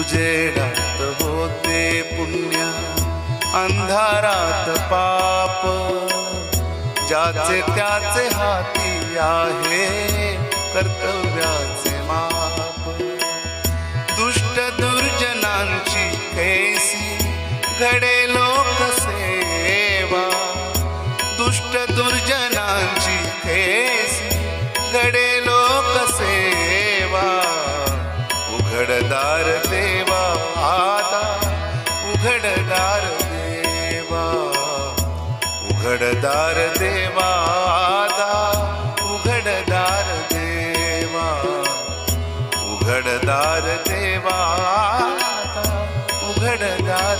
उजेडात होते पुण्य, अंधारात पाप, ज्याचे त्याचे हाती आहे कर्तव्याचे माप. दुष्ट दुर्जनांची कैसी घडे लोकसेवा, दुष्ट दुर्जनांची कैसी घडे लोकसेवा. उघडदार देवा आता, उघडदार देवा, उघडदार देवा आता, उघडदार देवा, उघडदार देवा आता, उघडदार